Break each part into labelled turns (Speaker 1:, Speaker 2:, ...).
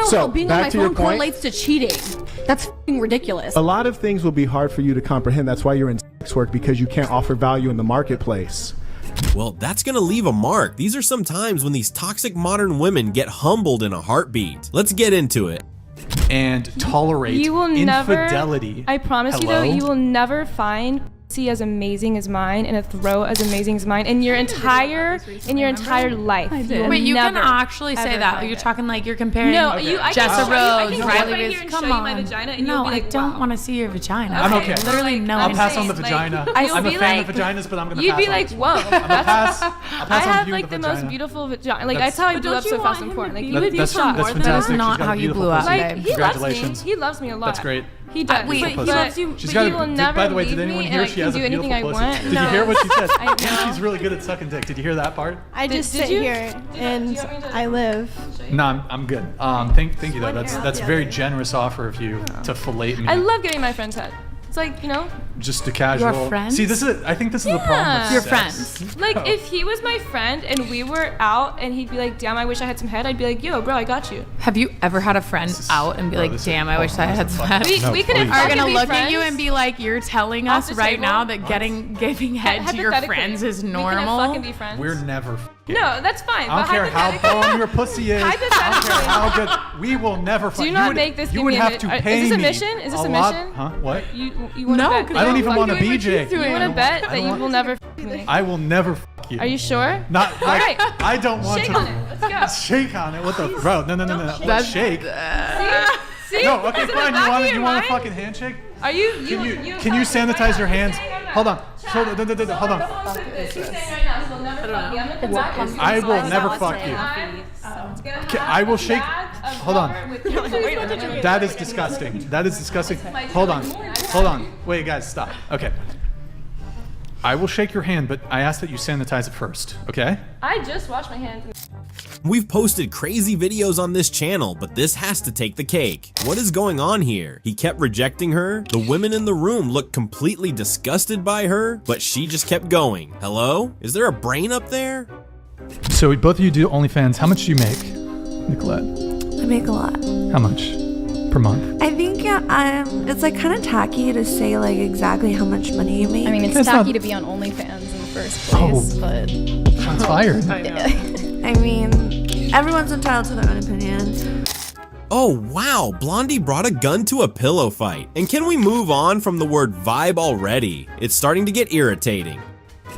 Speaker 1: know
Speaker 2: So,
Speaker 1: how being on
Speaker 2: back
Speaker 1: my
Speaker 2: to your
Speaker 1: phone
Speaker 2: point.
Speaker 1: correlates to cheating. That's f***ing ridiculous.
Speaker 2: A lot of things will be hard for you to comprehend. That's why you're in sex work, because you can't offer value in the marketplace.
Speaker 3: Well, that's gonna leave a mark. These are some times when these toxic modern women get humbled in a heartbeat. Let's get into it.
Speaker 4: And tolerate infidelity.
Speaker 5: I promise you though, you will never find pussy as amazing as mine and a throat as amazing as mine in your entire life.
Speaker 6: Wait, you can actually say that? You're talking like you're comparing Jessa Rhodes, Riley Ridge. Come on.
Speaker 5: My vagina and
Speaker 6: no,
Speaker 5: you'll be like,
Speaker 6: I don't want to see your vagina.
Speaker 4: I'm okay.
Speaker 6: Literally no.
Speaker 4: I'll pass on the vagina. I'm a fan of vaginas, but I'm gonna pass.
Speaker 5: You'd be like, whoa.
Speaker 4: I
Speaker 5: have like the most beautiful vagina. Like that's how I blew up so fast and important. Like you would be
Speaker 4: that's
Speaker 5: shocked.
Speaker 6: That's not how you blew up.
Speaker 5: Like he loves me. He loves me a lot.
Speaker 4: That's great.
Speaker 5: He does.
Speaker 6: Wait,
Speaker 5: he loves you.
Speaker 4: She's
Speaker 5: but
Speaker 4: got
Speaker 5: he will never
Speaker 4: by the way,
Speaker 5: leave
Speaker 4: did anyone
Speaker 5: me,
Speaker 4: hear
Speaker 5: and
Speaker 4: she
Speaker 5: I
Speaker 4: has
Speaker 5: can
Speaker 4: a
Speaker 5: do anything I
Speaker 4: beautiful
Speaker 5: want.
Speaker 4: pussy? Did you hear what she said?
Speaker 5: I know.
Speaker 4: And she's really good at sucking dick. Did you hear that part?
Speaker 7: I just sit here and I live.
Speaker 4: No, I'm good. Thank you though. That's a very generous offer of you to fillet me.
Speaker 5: I love getting my friend's head. It's like, you know,
Speaker 4: just a casual.
Speaker 6: Your friends?
Speaker 4: See, I think this is the problem with
Speaker 6: your
Speaker 4: sex.
Speaker 6: friends.
Speaker 5: Like if he was my friend and we were out and he'd be like, damn, I wish I had some head, I'd be like, yo, bro, I got you.
Speaker 6: Have you ever had a friend out and be like, damn, I wish I had some head?
Speaker 5: We could
Speaker 6: are gonna look at you and be like, you're telling us right now that giving head to your friends is normal.
Speaker 5: We couldn't fucking be friends.
Speaker 4: We're never.
Speaker 5: No, that's fine.
Speaker 4: I don't care how bone your pussy is. I don't care how good. We will never.
Speaker 5: Do not make this.
Speaker 4: You would have to pay me.
Speaker 5: Is this a mission? Is this a mission?
Speaker 4: Huh? What?
Speaker 5: You want to bet?
Speaker 4: I don't even want to BJ.
Speaker 5: You want to bet that you will never me?
Speaker 4: I will never f you.
Speaker 5: Are you sure?
Speaker 4: Not like,
Speaker 5: all right.
Speaker 4: I don't want
Speaker 5: shake
Speaker 4: to.
Speaker 5: On it. Let's go.
Speaker 4: Shake on it. What the bro? No. Let's shake.
Speaker 5: See?
Speaker 4: No. Okay, fine. You want a fucking handshake?
Speaker 5: Are you?
Speaker 4: Can you sanitize your hands? Hold on. Hold on. I will never fuck you. I will shake. Hold on. That is disgusting. Hold on. Wait, guys, stop. Okay. I will shake your hand, but I ask that you sanitize it first, okay?
Speaker 5: I just washed my hands.
Speaker 3: We've posted crazy videos on this channel, but this has to take the cake. What is going on here? He kept rejecting her. The women in the room looked completely disgusted by her, but she just kept going. Hello? Is there a brain up there?
Speaker 4: So both of you do OnlyFans. How much do you make, Nicolette?
Speaker 8: I make a lot.
Speaker 4: How much per month?
Speaker 8: I think it's like kind of tacky to say like exactly how much money you make.
Speaker 1: I mean, it's tacky to be on OnlyFans in the first place, but
Speaker 4: shots fired.
Speaker 8: I mean, everyone's entitled to their own opinion.
Speaker 3: Oh wow, Blondie brought a gun to a pillow fight. And can we move on from the word vibe already? It's starting to get irritating.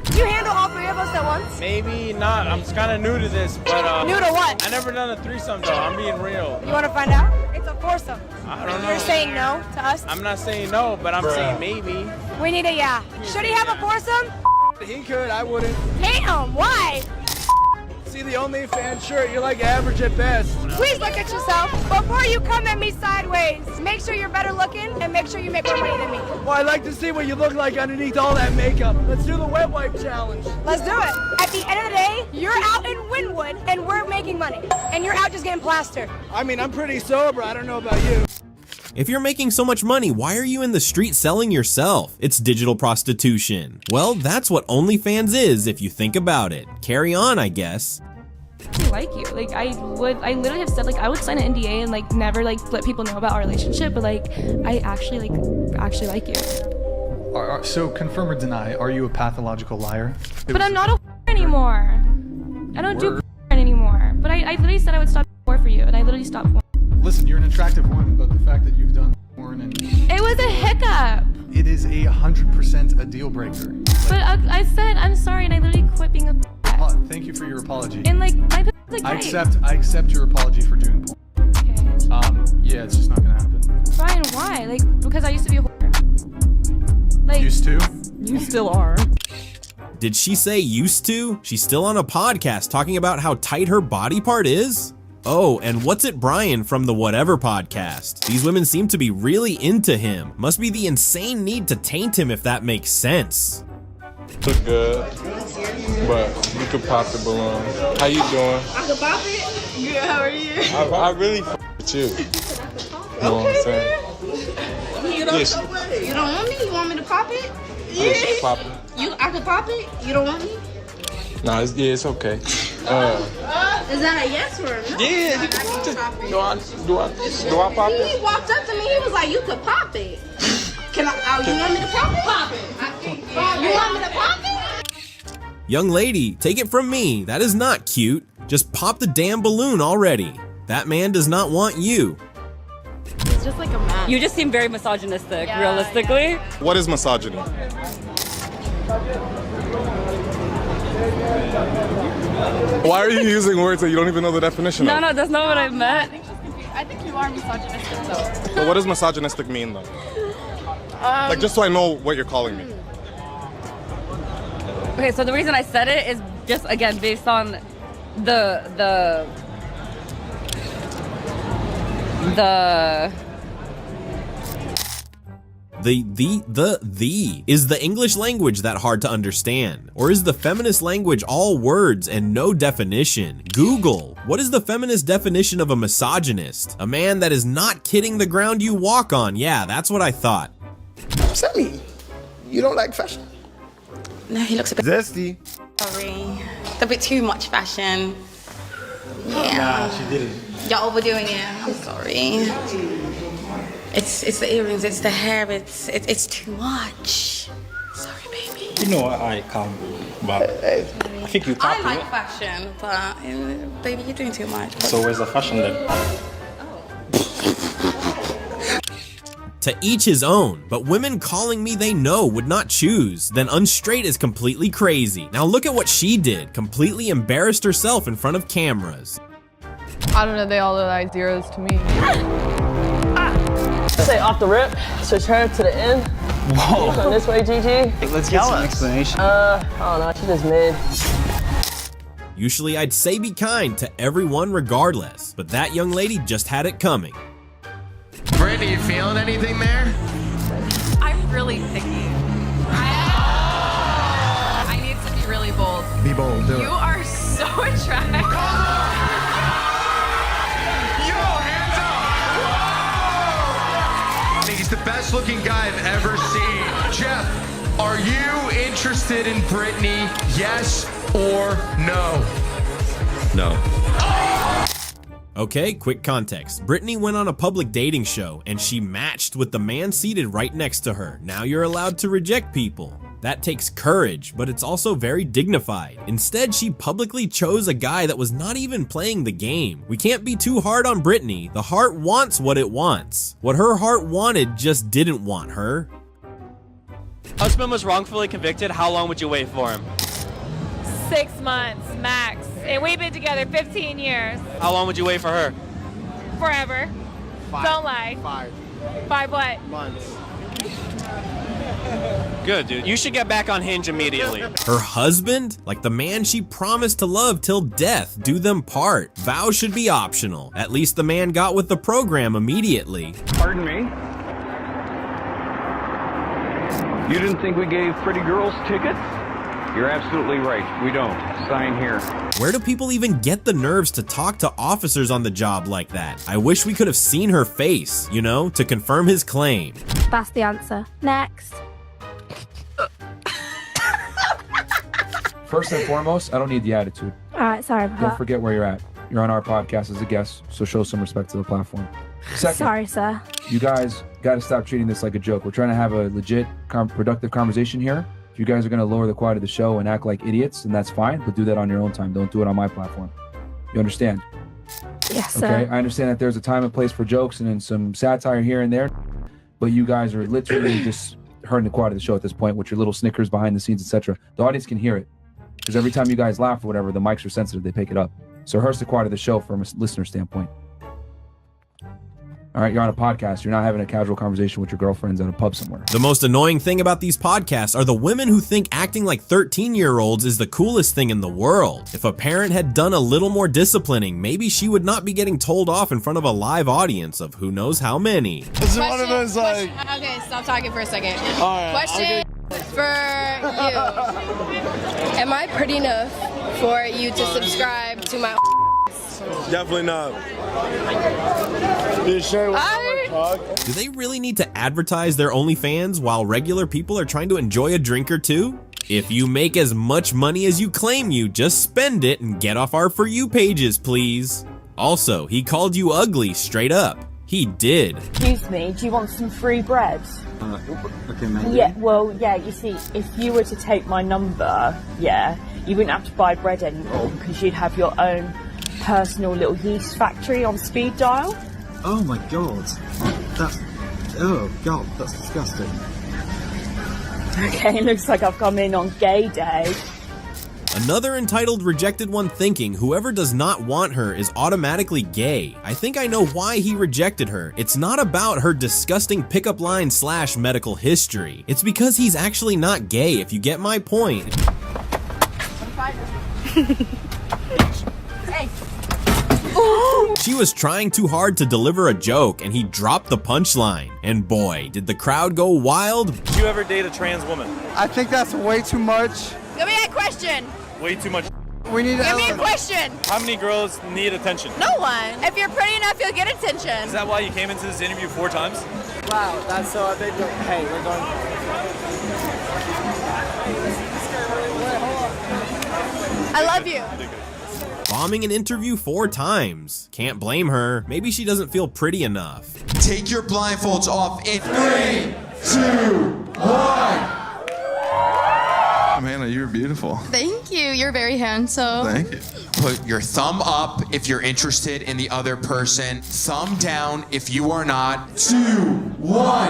Speaker 7: Can you handle all three of us at once?
Speaker 9: Maybe not. I'm kind of new to this, but
Speaker 7: new to what?
Speaker 9: I never done a threesome though. I'm being real.
Speaker 7: You want to find out? It's a foursome.
Speaker 9: I don't know.
Speaker 7: You're saying no to us?
Speaker 9: I'm not saying no, but I'm saying maybe.
Speaker 7: We need a yeah. Should he have a foursome?
Speaker 9: He could. I wouldn't.
Speaker 7: Damn, why?
Speaker 9: See the OnlyFans shirt, you're like average at best.
Speaker 7: Please look at yourself before you come at me sideways. Make sure you're better looking and make sure you make more money than me.
Speaker 9: Well, I'd like to see what you look like underneath all that makeup. Let's do the wet wipe challenge.
Speaker 7: Let's do it. At the end of the day, you're out in Wynwood and we're making money. And you're out just getting plastered.
Speaker 9: I mean, I'm pretty sober. I don't know about you.
Speaker 3: If you're making so much money, why are you in the street selling yourself? It's digital prostitution. Well, that's what OnlyFans is if you think about it. Carry on, I guess.
Speaker 5: I like you. Like I literally have said like I would sign an NDA and like never like let people know about our relationship, but like I actually like you.
Speaker 4: So confirm or deny, are you a pathological liar?
Speaker 5: But I'm not a anymore. I don't do anymore. But I literally said I would stop for you and I literally stopped.
Speaker 4: Listen, you're an attractive woman, but the fact that you've done porn and
Speaker 5: it was a hiccup.
Speaker 4: It is 100% a deal breaker.
Speaker 5: But I said I'm sorry and I literally quit being a
Speaker 4: thank you for your apology.
Speaker 5: And like my like
Speaker 4: I accept your apology for doing porn.
Speaker 5: Okay.
Speaker 4: Yeah, it's just not gonna happen.
Speaker 5: Brian, why? Like because I used to be a whore. Like
Speaker 4: used to?
Speaker 1: You still are.
Speaker 3: Did she say used to? She's still on a podcast talking about how tight her body part is? Oh, and what's it Brian from the Whatever podcast? These women seem to be really into him. Must be the insane need to taint him if that makes sense.
Speaker 10: Look good, but you could pop the balloon. How you doing?
Speaker 7: I can pop it. Good, how are you?
Speaker 10: I really with you. You know what I'm saying?
Speaker 7: You don't want me? You want me to pop it?
Speaker 10: Yeah. Pop it.
Speaker 7: I can pop it? You don't want me?
Speaker 10: Nah, it's okay.
Speaker 7: Is that a yes or a no?
Speaker 10: Yeah, you can just, do I pop it?
Speaker 7: He walked up to me, he was like, you could pop it. Can I, you want me to pop it? Pop it. You want me to pop it?
Speaker 3: Young lady, take it from me, that is not cute. Just pop the damn balloon already. That man does not want you.
Speaker 1: It's just like a man.
Speaker 11: You just seem very misogynistic, realistically.
Speaker 12: Yeah. What is misogyny? Why are you using words that you don't even know the definition of?
Speaker 11: No, that's not what I meant.
Speaker 1: I think you are misogynistic though.
Speaker 12: But what does misogynistic mean though? Like just so I know what you're calling me.
Speaker 11: Okay, so the reason I said it is just again based on the is the English language that hard to understand? Or is the feminist language all words and no definition? Google, what is the feminist definition of a misogynist? A man that is not kidding the ground you walk on. Yeah, that's what I thought.
Speaker 9: Sammy, you don't like fashion?
Speaker 7: No, he looks a bit
Speaker 2: Zesty.
Speaker 7: sorry. A bit too much fashion. Yeah.
Speaker 4: Nah, she didn't.
Speaker 7: You're overdoing it. I'm sorry. It's the earrings, it's the hair, it's too much. Sorry, baby.
Speaker 9: You know I come, but I think you
Speaker 7: I
Speaker 9: copy
Speaker 7: like
Speaker 9: it.
Speaker 7: fashion, but baby, you're doing too much.
Speaker 9: So where's the fashion then?
Speaker 3: To each his own, but women calling me they know would not choose, then unstraight is completely crazy. Now look at what she did, completely embarrassed herself in front of cameras.
Speaker 6: I don't know, they all look like zeros to me.
Speaker 9: Say off the rip, switch her to the end. Whoa. Come this way, GG. Let's get some explanation. I don't know, she just mid.
Speaker 3: Usually I'd say be kind to everyone regardless, but that young lady just had it coming.
Speaker 13: Brittany, you feeling anything there?
Speaker 6: I'm really picky. I need to be really bold.
Speaker 2: Be bold, do it.
Speaker 6: You are so attractive.
Speaker 13: Yo, hands up! I think he's the best looking guy I've ever seen. Jeff, are you interested in Brittany? Yes or no?
Speaker 3: No. Okay, quick context. Brittany went on a public dating show and she matched with the man seated right next to her. Now you're allowed to reject people. That takes courage, but it's also very dignified. Instead, she publicly chose a guy that was not even playing the game. We can't be too hard on Brittany. The heart wants what it wants. What her heart wanted just didn't want her.
Speaker 14: Husband was wrongfully convicted. How long would you wait for him?
Speaker 15: 6 months, max. And we've been together 15 years.
Speaker 14: How long would you wait for her?
Speaker 15: Forever.
Speaker 2: 5.
Speaker 15: Don't lie.
Speaker 2: 5
Speaker 15: 5 what?
Speaker 2: months.
Speaker 14: Good, dude. You should get back on Hinge immediately.
Speaker 3: Her husband? Like the man she promised to love till death, do them part. Vows should be optional. At least the man got with the program immediately.
Speaker 16: Pardon me? You didn't think we gave pretty girls tickets? You're absolutely right. We don't. Sign here.
Speaker 3: Where do people even get the nerves to talk to officers on the job like that? I wish we could have seen her face, you know, to confirm his claim.
Speaker 17: That's the answer. Next.
Speaker 18: First and foremost, I don't need the attitude.
Speaker 17: All right, sorry.
Speaker 18: Don't forget where you're at. You're on our podcast as a guest, so show some respect to the platform. Second,
Speaker 17: sorry, sir.
Speaker 18: You guys got to stop treating this like a joke. We're trying to have a legit, productive conversation here. If you guys are going to lower the quality of the show and act like idiots, then that's fine, but do that on your own time. Don't do it on my platform. You understand?
Speaker 17: Yes, sir.
Speaker 18: Okay, I understand that there's a time and place for jokes and then some satire here and there, but you guys are literally just hurting the quality of the show at this point with your little snickers behind the scenes, etc. The audience can hear it because every time you guys laugh or whatever, the mics are sensitive, they pick it up. So it hurts the quality of the show from a listener standpoint. All right, you're on a podcast. You're not having a casual conversation with your girlfriends at a pub somewhere.
Speaker 3: The most annoying thing about these podcasts are the women who think acting like 13-year-olds is the coolest thing in the world. If a parent had done a little more disciplining, maybe she would not be getting told off in front of a live audience of who knows how many.
Speaker 19: This is one of those like... Okay, stop talking for a second.
Speaker 9: All right,
Speaker 19: question for you. Am I pretty enough for you to subscribe to my...
Speaker 12: Definitely not.
Speaker 19: You
Speaker 12: sure
Speaker 3: Do they really need to advertise their OnlyFans while regular people are trying to enjoy a drink or two?
Speaker 11: If you make as much money as you claim you, just spend it and get off our For You pages, please. Also, he called you ugly straight up. He did.
Speaker 20: Excuse me, do you want some free bread?
Speaker 21: Okay, maybe.
Speaker 20: Yeah, well, yeah, you see, if you were to take my number, yeah, you wouldn't have to buy bread anymore because you'd have your own personal little yeast factory on speed dial.
Speaker 21: Oh my god. Oh god, that's disgusting.
Speaker 20: Okay, looks like I've come in on gay day.
Speaker 11: Another entitled rejected one thinking whoever does not want her is automatically gay. I think I know why he rejected her. It's not about her disgusting pickup line / medical history. It's because he's actually not gay, if you get my point.
Speaker 20: Hey.
Speaker 11: She was trying too hard to deliver a joke and he dropped the punchline. And boy, did the crowd go wild.
Speaker 22: Did you ever date a trans woman?
Speaker 23: I think that's way too much.
Speaker 15: Give me a question.
Speaker 22: Way too much.
Speaker 23: We need to
Speaker 15: Give me a question.
Speaker 22: How many girls need attention?
Speaker 15: No one. If you're pretty enough, you'll get attention.
Speaker 22: Is that why you came into this interview 4 times?
Speaker 23: Wow, that's so big. Hey, we're going.
Speaker 15: I love you.
Speaker 11: Bombing an interview 4 times. Can't blame her. Maybe she doesn't feel pretty enough.
Speaker 13: Take your blindfolds off in 3, 2, 1.
Speaker 10: Amanda, you're beautiful.
Speaker 19: Thank you. You're very handsome.
Speaker 10: Thank you.
Speaker 13: Put your thumb up if you're interested in the other person. Thumb down if you are not. 2, 1.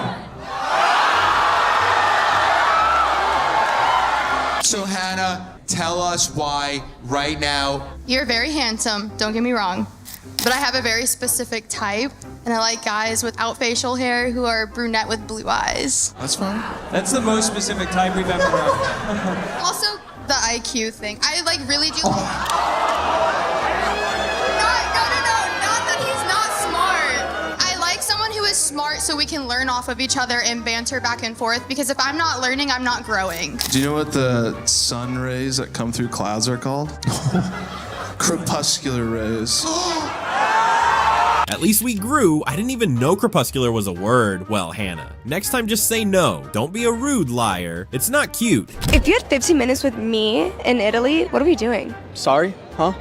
Speaker 13: So Hannah, tell us why right now.
Speaker 19: You're very handsome. Don't get me wrong. But I have a very specific type, and I like guys without facial hair who are brunette with blue eyes.
Speaker 13: That's fine.
Speaker 9: That's the most specific type we've ever had.
Speaker 19: Also, the IQ thing. I like really do. Not that he's not smart. I like someone who is smart so we can learn off of each other and banter back and forth, because if I'm not learning, I'm not growing.
Speaker 10: Do you know what the sun rays that come through clouds are called? Crepuscular rays.
Speaker 11: At least we grew. I didn't even know crepuscular was a word. Well, Hannah, next time just say no. Don't be a rude liar. It's not cute.
Speaker 8: If you had 15 minutes with me in Italy, what are we doing?
Speaker 9: Sorry? Huh?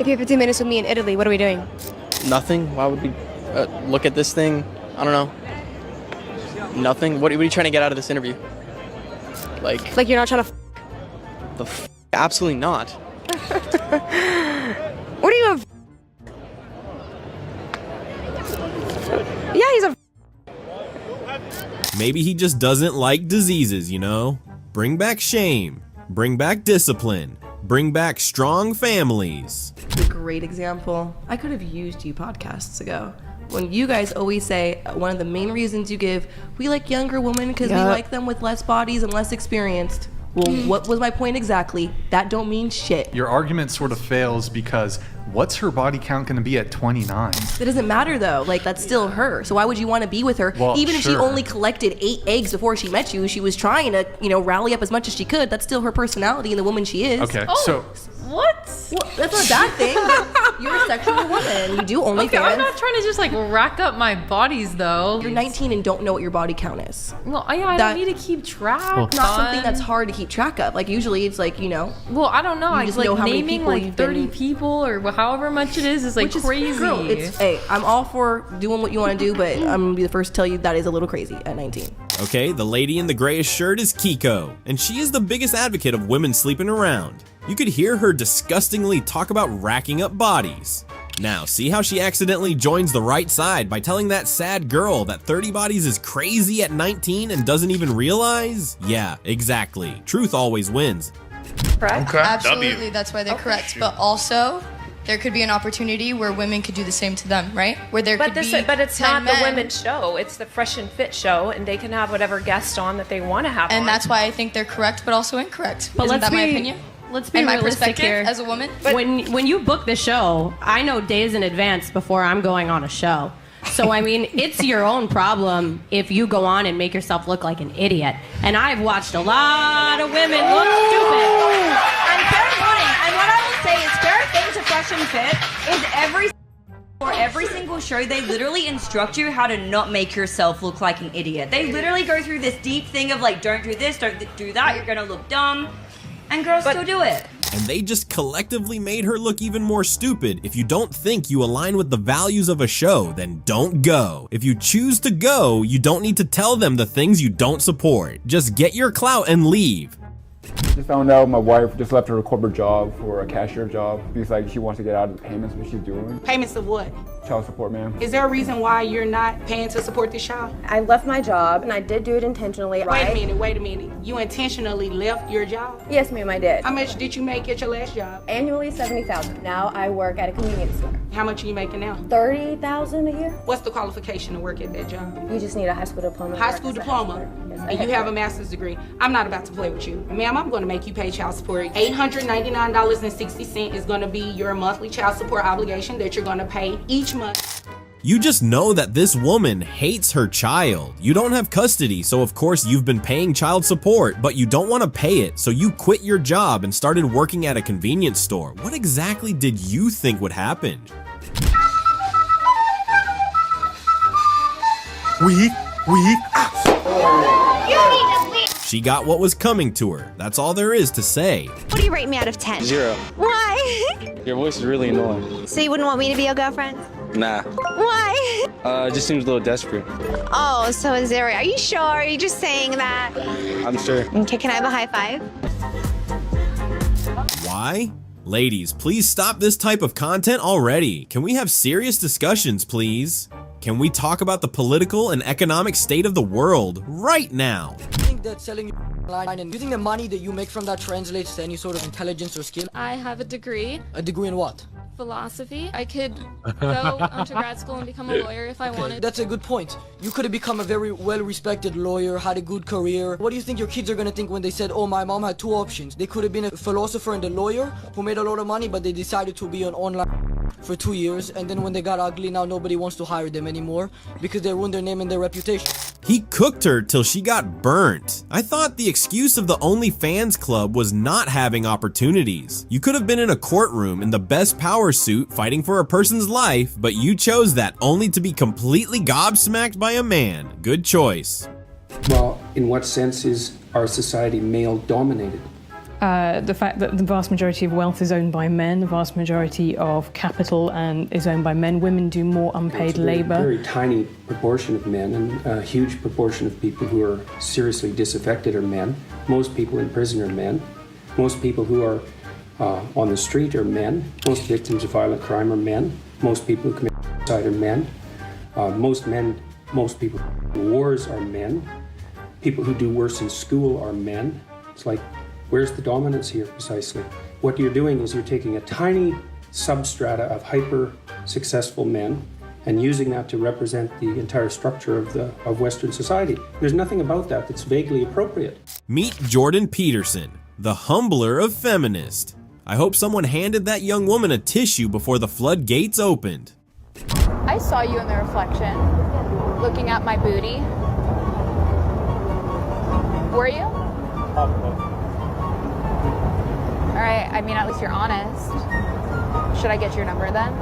Speaker 8: If you have 15 minutes with me in Italy, what are we doing?
Speaker 9: Nothing. Why would we look at this thing? I don't know. Nothing. What are you trying to get out of this interview? Like
Speaker 8: you're not trying to
Speaker 9: Absolutely not.
Speaker 8: What are you a Yeah, he's a
Speaker 11: Maybe he just doesn't like diseases, you know? Bring back shame. Bring back discipline. Bring back strong families.
Speaker 24: A great example. I could have used you podcasts ago. When you guys always say one of the main reasons you give, we like younger women because we like them with less bodies and less experienced. Well, what was my point exactly? That don't mean shit.
Speaker 4: Your argument sort of fails because what's her body count going to be at 29?
Speaker 24: That doesn't matter though. Like, that's still her. So why would you want to be with her?
Speaker 4: Well,
Speaker 24: even if she
Speaker 4: sure.
Speaker 24: only collected 8 eggs before she met you, she was trying to, rally up as much as she could. That's still her personality and the woman she is.
Speaker 4: Okay,
Speaker 24: so what? Well, that's not a bad thing. But you're a sexual woman. You do OnlyFans.
Speaker 6: Okay, I'm not trying to just rack up my bodies though.
Speaker 24: You're 19 and don't know what your body count is.
Speaker 6: Well, yeah, I don't need to keep track.
Speaker 24: It's not something that's hard to keep track of. Like, usually it's
Speaker 6: Well, I don't know.
Speaker 24: You
Speaker 6: I
Speaker 24: just
Speaker 6: just
Speaker 24: know how many
Speaker 6: naming
Speaker 24: people
Speaker 6: 30 people or however much it is crazy.
Speaker 24: Girl, hey, I'm all for doing what you want to do, but I'm gonna be the first to tell you that is a little crazy at 19.
Speaker 11: Okay, the lady in the grayish shirt is Kiko, and she is the biggest advocate of women sleeping around. You could hear her disgustingly talk about racking up bodies. Now, see how she accidentally joins the right side by telling that sad girl that 30 bodies is crazy at 19 and doesn't even realize? Yeah, exactly. Truth always wins.
Speaker 19: Correct?
Speaker 10: Okay.
Speaker 19: Absolutely, that's why they're correct. But also, there could be an opportunity where women could do the same to them, right? Where there could be
Speaker 25: But it's
Speaker 19: 10
Speaker 25: not the
Speaker 19: men.
Speaker 25: women's show. It's the Fresh and Fit show, and they can have whatever guest on that they want to have on.
Speaker 19: And that's why I think they're correct, but also incorrect.
Speaker 26: But
Speaker 19: Isn't
Speaker 26: let's
Speaker 19: that my
Speaker 26: be-
Speaker 19: opinion?
Speaker 26: Let's be
Speaker 19: and my
Speaker 26: realistic
Speaker 19: perspective
Speaker 26: here.
Speaker 19: as a woman.
Speaker 26: When you book the show, I know days in advance before I'm going on a show. So, I mean, it's your own problem if you go on and make yourself look like an idiot. And I've watched a lot of women look stupid.
Speaker 25: And fair warning, and what I will say is fair thing to Fresh and Fit is every
Speaker 1: For every single show, they literally instruct you how to not make yourself look like an idiot. They literally go through this deep thing of like, don't do this, don't do that, you're gonna look dumb. And girls still do it.
Speaker 11: And they just collectively made her look even more stupid. If you don't think you align with the values of a show, then don't go. If you choose to go, you don't need to tell them the things you don't support. Just get your clout and leave.
Speaker 2: Just found out my wife just left her corporate job for a cashier job. She's like, she wants to get out of the payments, what she's doing.
Speaker 5: Payments of what?
Speaker 2: Child support, ma'am.
Speaker 5: Is there a reason why you're not paying to support this child?
Speaker 7: I left my job and I did do it intentionally.
Speaker 5: Wait a minute. You intentionally left your job?
Speaker 7: Yes, ma'am, I did.
Speaker 5: How much did you make at your last job?
Speaker 7: Annually, $70,000. Now I work at a convenience store.
Speaker 5: How much are you making now?
Speaker 7: $30,000 a year.
Speaker 5: What's the qualification to work at that job?
Speaker 7: You just need a high school diploma.
Speaker 5: High school diploma?
Speaker 7: Yes,
Speaker 5: and you have a master's degree. I'm not about to play with you. Ma'am, I'm going to make you pay child support. $899.60 is going to be your monthly child support obligation that you're going to pay each month.
Speaker 11: You just know that this woman hates her child. You don't have custody, so of course you've been paying child support, but you don't want to pay it, so you quit your job and started working at a convenience store. What exactly did you think would happen? She got what was coming to her. That's all there is to say.
Speaker 14: What do you rate me out of 10?
Speaker 9: 0.
Speaker 14: Why?
Speaker 9: Your voice is really annoying.
Speaker 14: So you wouldn't want me to be your girlfriend?
Speaker 9: Nah.
Speaker 14: Why?
Speaker 9: It just seems a little desperate.
Speaker 14: Oh, so a 0. Are you sure? Are you just saying that?
Speaker 9: I'm sure.
Speaker 14: Okay, can I have a high five?
Speaker 11: Why? Ladies, please stop this type of content already. Can we have serious discussions, please? Can we talk about the political and economic state of the world right now?
Speaker 16: I think that selling your line and using the money that you make from that translates to any sort of intelligence or skill.
Speaker 27: I have a degree.
Speaker 16: A degree in what?
Speaker 27: Philosophy. I could go onto grad school and become a lawyer if I wanted.
Speaker 16: That's a good point. You could have become a very well-respected lawyer, had a good career. What do you think your kids are gonna think when they said, oh, my mom had 2 options? They could have been a philosopher and a lawyer who made a lot of money, but they decided to be an online for 2 years, and then when they got ugly, now nobody wants to hire them anymore because they ruined their name and their reputation.
Speaker 11: He cooked her till she got burnt. I thought the excuse of the OnlyFans club was not having opportunities. You could have been in a courtroom in the best power suit fighting for a person's life, but you chose that only to be completely gobsmacked by a man. Good choice.
Speaker 28: Well, in what sense is our society male-dominated?
Speaker 29: The fact that the vast majority of wealth is owned by men, the vast majority of capital is owned by men. Women do more unpaid labor.
Speaker 28: A very tiny proportion of men, and a huge proportion of people who are seriously disaffected are men. Most people in prison are men. Most people who are on the street are men. Most victims of violent crime are men. Most people who commit suicide are men. Most people in wars are men. People who do worse in school are men. It's like, where's the dominance here precisely? What you're doing is you're taking a tiny substrata of hyper-successful men and using that to represent the entire structure of Western society. There's nothing about that that's vaguely appropriate.
Speaker 11: Meet Jordan Peterson, the humbler of feminists. I hope someone handed that young woman a tissue before the floodgates opened.
Speaker 30: I saw you in the reflection, looking at my booty. Were you? All right, I mean, at least you're honest. Should I get your number then?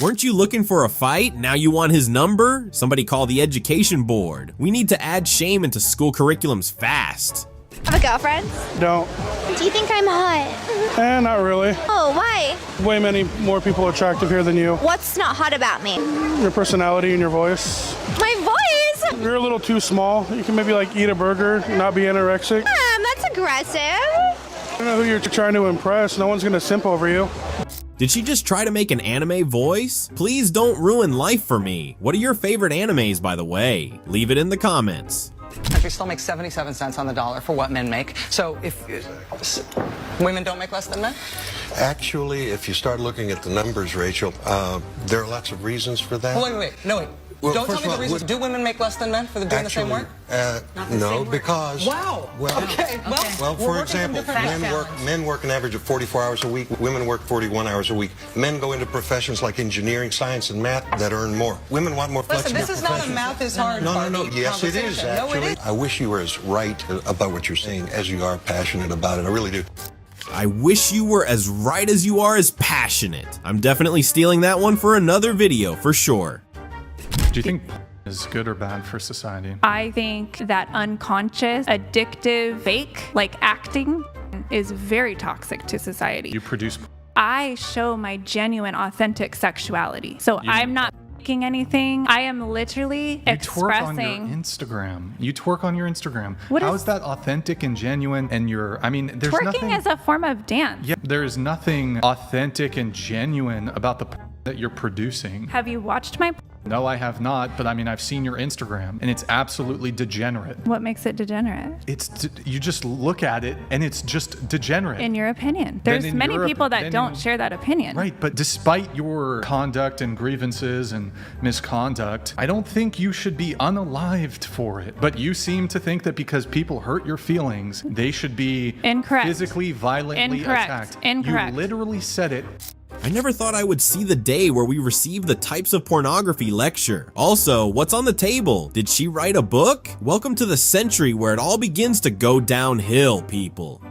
Speaker 11: Weren't you looking for a fight? Now you want his number? Somebody call the education board. We need to add shame into school curriculums fast.
Speaker 14: Have a girlfriend?
Speaker 31: Don't.
Speaker 14: Do you think I'm hot?
Speaker 31: Not really.
Speaker 14: Oh, why?
Speaker 31: Way many more people attractive here than you.
Speaker 14: What's not hot about me?
Speaker 31: Your personality and your voice.
Speaker 14: My voice?
Speaker 31: You're a little too small. You can maybe like eat a burger, not be anorexic.
Speaker 14: That's aggressive.
Speaker 31: I don't know who you're trying to impress. No one's gonna simp over you.
Speaker 11: Did she just try to make an anime voice? Please don't ruin life for me. What are your favorite animes, by the way? Leave it in the comments.
Speaker 32: Country still makes 77 cents on the dollar for what men make. So if women don't make less than men?
Speaker 33: Actually, if you start looking at the numbers, Rachel, there are lots of reasons for that.
Speaker 32: Wait.
Speaker 33: Well,
Speaker 32: don't tell me the reasons. Do women make less than men for doing the same work?
Speaker 33: No, because...
Speaker 32: Wow.
Speaker 33: Okay. Well, for example, men work an average of 44 hours a week. Women work 41 hours a week. Men go into professions like engineering, science, and math that earn more. Women want more flexible
Speaker 32: Listen, this is not a math is hard
Speaker 33: No. Yes, it is, actually.
Speaker 32: No, it is.
Speaker 33: I wish you were as right about what you're saying as you are passionate about it. I really do.
Speaker 11: I wish you were as right as you are as passionate. I'm definitely stealing that one for another video for sure.
Speaker 3: Do you think is good or bad for society?
Speaker 30: I think that unconscious, addictive, fake, like acting, is very toxic to society.
Speaker 3: You produce.
Speaker 30: I show my genuine, authentic sexuality. So I'm not faking anything. I am literally expressing.
Speaker 3: Twerk on your Instagram. You twerk on your Instagram.
Speaker 30: What
Speaker 3: How
Speaker 30: is-
Speaker 3: is that authentic and genuine? And there's
Speaker 30: Twerking
Speaker 3: nothing.
Speaker 30: is a form of dance.
Speaker 3: Yeah, there is nothing authentic and genuine about the that you're producing.
Speaker 30: Have you watched my?
Speaker 3: No, I have not, but I've seen your Instagram, and it's absolutely degenerate.
Speaker 30: What makes it degenerate?
Speaker 3: You just look at it, and it's just degenerate.
Speaker 30: In your opinion.
Speaker 3: Then
Speaker 30: There's
Speaker 3: in
Speaker 30: many
Speaker 3: Europe-
Speaker 30: people that
Speaker 3: then
Speaker 30: don't
Speaker 3: in-
Speaker 30: share that opinion.
Speaker 3: Right, but despite your conduct and grievances and misconduct, I don't think you should be unalived for it. But you seem to think that because people hurt your feelings, they should be
Speaker 30: Incorrect.
Speaker 3: physically, violently
Speaker 30: Incorrect.
Speaker 3: attacked.
Speaker 30: Incorrect.
Speaker 3: You literally said it.
Speaker 11: I never thought I would see the day where we receive the types of pornography lecture. Also, what's on the table? Did she write a book? Welcome to the century where it all begins to go downhill, people.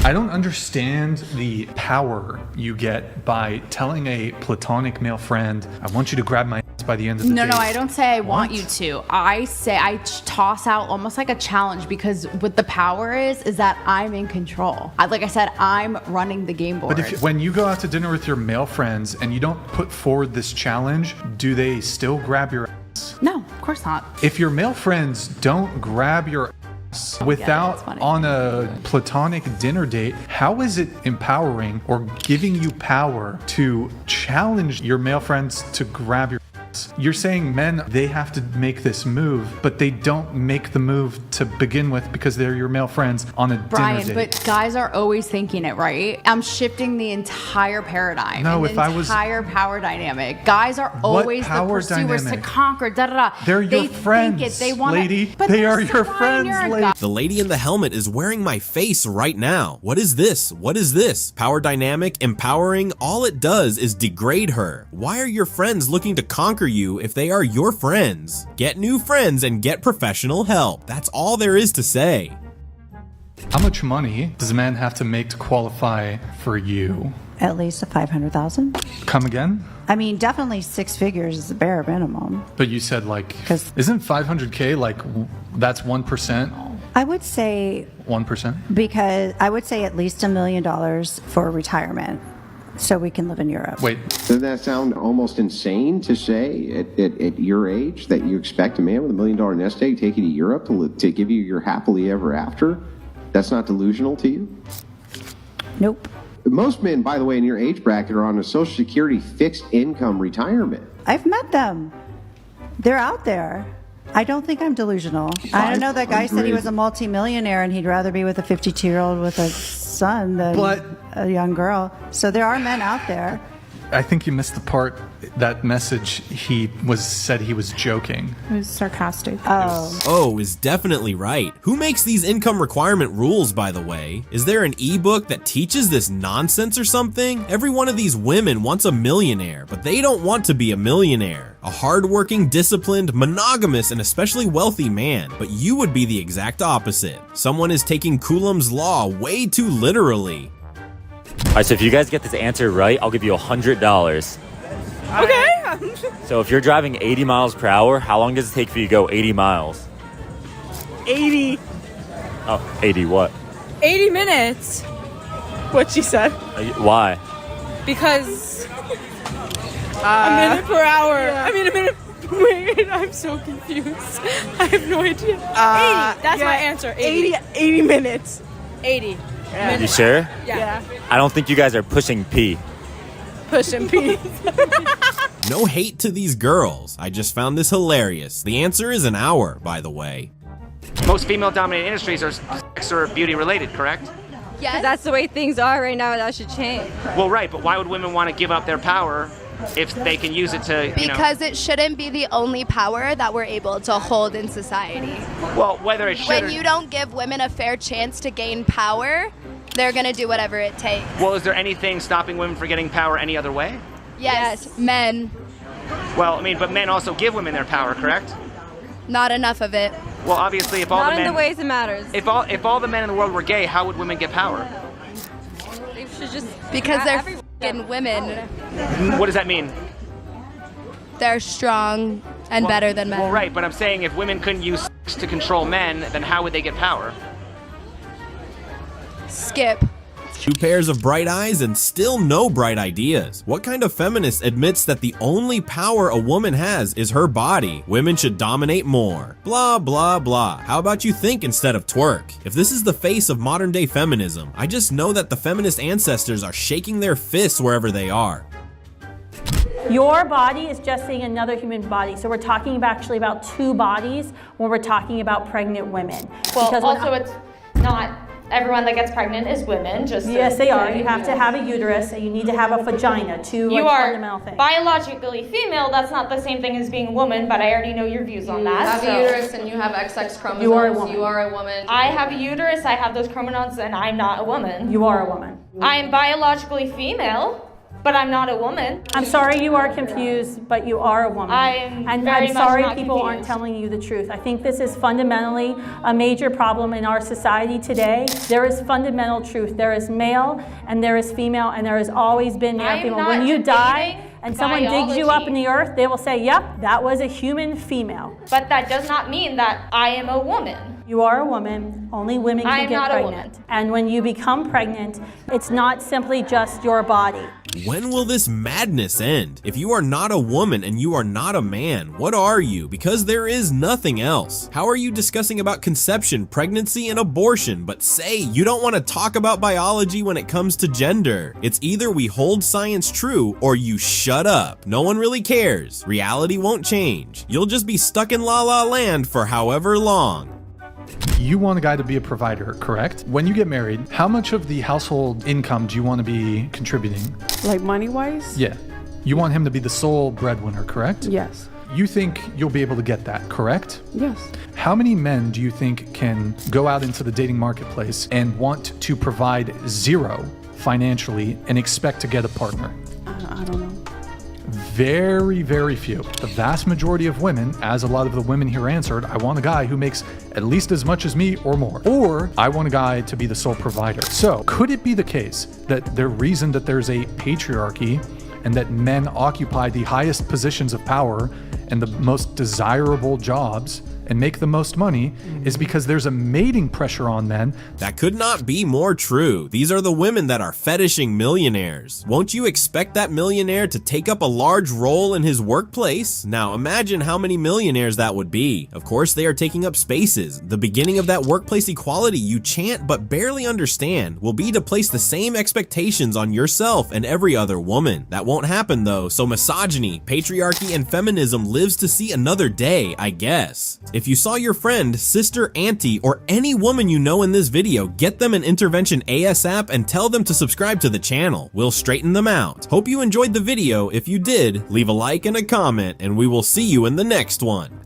Speaker 3: I don't understand the power you get by telling a platonic male friend, I want you to grab my ass by the end of the day.
Speaker 4: No, I don't say I want you to. I say I toss out almost like a challenge, because what the power is that I'm in control. Like I said, I'm running the game board.
Speaker 3: But when you go out to dinner with your male friends and you don't put forward this challenge, do they still grab your ass?
Speaker 4: No, of course not.
Speaker 3: If your male friends don't grab your ass without on a platonic dinner date, how is it empowering or giving you power to challenge your male friends to grab your ass? You're saying men, they have to make this move, but they don't make the move to begin with because they're your male friends on a
Speaker 4: Brian,
Speaker 3: dinner date.
Speaker 4: but guys are always thinking it, right? I'm shifting the entire paradigm.
Speaker 3: No,
Speaker 4: and
Speaker 3: if
Speaker 4: the
Speaker 3: I was-
Speaker 4: entire power dynamic. Guys are always the
Speaker 3: power
Speaker 4: pursuers
Speaker 3: dynamic?
Speaker 4: to conquer. Da da da.
Speaker 3: They're your
Speaker 4: they
Speaker 3: friends,
Speaker 4: think it. They want
Speaker 3: lady.
Speaker 4: But
Speaker 3: They
Speaker 4: they're
Speaker 3: are your
Speaker 4: Brian,
Speaker 3: friends,
Speaker 4: you're a
Speaker 3: lady.
Speaker 4: guy.
Speaker 11: The lady in the helmet is wearing my face right now. What is this? What is this? Power dynamic, empowering, all it does is degrade her. Why are your friends looking to conquer you if they are your friends? Get new friends and get professional help. That's all there is to say.
Speaker 3: How much money does a man have to make to qualify for you?
Speaker 6: At least $500,000.
Speaker 3: Come again?
Speaker 6: I mean, definitely 6 figures is the bare minimum.
Speaker 3: But you said isn't 500K that's 1%?
Speaker 6: I would say
Speaker 3: 1%?
Speaker 6: because I would say at least $1 million for retirement, so we can live in Europe.
Speaker 3: Wait.
Speaker 8: Doesn't that sound almost insane to say at your age that you expect a man with $1 million nest egg to take you to Europe to give you your happily ever after? That's not delusional to you?
Speaker 6: Nope.
Speaker 8: Most men, by the way, in your age bracket are on a Social Security fixed income retirement.
Speaker 6: I've met them. They're out there. I don't think I'm delusional. I don't know. That guy said he was a multimillionaire and he'd rather be with a 52-year-old with a son than a young girl. So there are men out there.
Speaker 3: I think you missed the part, that message said he was joking.
Speaker 30: It was sarcastic.
Speaker 11: Oh, is definitely right. Who makes these income requirement rules, by the way? Is there an ebook that teaches this nonsense or something? Every one of these women wants a millionaire, but they don't want to be a millionaire. A hardworking, disciplined, monogamous, and especially wealthy man. But you would be the exact opposite. Someone is taking Coulomb's law way too literally.
Speaker 12: All right, so if you guys get this answer right, I'll give you $100.
Speaker 30: Okay.
Speaker 12: So if you're driving 80 miles per hour, how long does it take for you to go 80 miles?
Speaker 30: 80.
Speaker 12: Oh, 80 what?
Speaker 30: 80 minutes. What she said.
Speaker 12: Why?
Speaker 30: Because a minute per hour. Yeah. I mean, a minute. Wait, I'm so confused. I have no idea. 80. That's my answer. 80 minutes. 80.
Speaker 12: Yeah. You sure?
Speaker 30: Yeah.
Speaker 12: I don't think you guys are pushing P.
Speaker 30: Pushing P.
Speaker 11: No hate to these girls. I just found this hilarious. The answer is an hour, by the way.
Speaker 13: Most female-dominated industries are sex or beauty-related, correct?
Speaker 30: Yes. That's the way things are right now. That should change.
Speaker 13: Well, right, but why would women want to give up their power if they can use it to,
Speaker 19: Because it shouldn't be the only power that we're able to hold in society.
Speaker 13: Well, whether it should
Speaker 19: When you don't give women a fair chance to gain power, they're going to do whatever it takes.
Speaker 13: Well, is there anything stopping women from getting power any other way?
Speaker 19: Yes, men.
Speaker 13: Well, I mean, but men also give women their power, correct?
Speaker 19: Not enough of it.
Speaker 13: Well, obviously, if all
Speaker 1: Not
Speaker 13: the men,
Speaker 1: in the ways it matters.
Speaker 13: if all the men in the world were gay, how would women get power?
Speaker 1: They should just
Speaker 2: Because they're f***ing women.
Speaker 13: What does that mean?
Speaker 2: They're strong and better than men.
Speaker 13: Well, right, but I'm saying if women couldn't use sex to control men, then how would they get power?
Speaker 2: Skip.
Speaker 11: 2 pairs of bright eyes and still no bright ideas. What kind of feminist admits that the only power a woman has is her body? Women should dominate more. Blah, blah, blah. How about you think instead of twerk? If this is the face of modern day feminism, I just know that the feminist ancestors are shaking their fists wherever they are.
Speaker 10: Your body is just saying another human body. So we're talking about 2 bodies when we're talking about pregnant women.
Speaker 15: Well, because also it's not everyone that gets pregnant is women.
Speaker 10: Yes, they are. You have to have a uterus and you need to have a vagina. 2
Speaker 15: you are
Speaker 10: fundamental things.
Speaker 15: Biologically female. That's not the same thing as being a woman, but I already know your views on that.
Speaker 1: You have a uterus and you have XX chromosomes.
Speaker 10: You are a woman.
Speaker 1: You are a woman.
Speaker 15: I have a uterus. I have those chromosomes, and I'm not a woman.
Speaker 10: You are a woman.
Speaker 15: I am biologically female, but I'm not a woman.
Speaker 10: I'm sorry you are confused, but you are a woman.
Speaker 15: I'm
Speaker 10: sorry people aren't telling you the truth. I think this is fundamentally a major problem in our society today. There is fundamental truth. There is male and there is female, and there has always been male and female. When you die and someone digs you up in the earth, they will say, yep, that was a human female.
Speaker 15: But that does not mean that I am a woman.
Speaker 10: You are a woman. Only women can get pregnant. And when you become pregnant, it's not simply just your body.
Speaker 11: When will this madness end? If you are not a woman and you are not a man, what are you? Because there is nothing else. How are you discussing about conception, pregnancy, and abortion, but say you don't want to talk about biology when it comes to gender? It's either we hold science true or you shut up. No one really cares. Reality won't change. You'll just be stuck in La La Land for however long.
Speaker 3: You want a guy to be a provider, correct? When you get married, how much of the household income do you want to be contributing?
Speaker 1: Like money-wise?
Speaker 3: Yeah. You want him to be the sole breadwinner, correct?
Speaker 1: Yes.
Speaker 3: You think you'll be able to get that, correct?
Speaker 1: Yes.
Speaker 3: How many men do you think can go out into the dating marketplace and want to provide 0 financially and expect to get a partner?
Speaker 1: I don't know.
Speaker 3: Very, very few. The vast majority of women, as a lot of the women here answered, I want a guy who makes at least as much as me or more. Or I want a guy to be the sole provider. So could it be the case that the reason that there's a patriarchy and that men occupy the highest positions of power and the most desirable jobs and make the most money is because there's a mating pressure on men?
Speaker 11: That could not be more true. These are the women that are fetishing millionaires. Won't you expect that millionaire to take up a large role in his workplace? Now imagine how many millionaires that would be. Of course, they are taking up spaces. The beginning of that workplace equality you chant but barely understand will be to place the same expectations on yourself and every other woman. That won't happen though, so misogyny, patriarchy, and feminism lives to see another day, I guess. If you saw your friend, sister, auntie, or any woman you know in this video, get them an intervention ASAP and tell them to subscribe to the channel. We'll straighten them out. Hope you enjoyed the video. If you did, leave a like and a comment, and we will see you in the next one.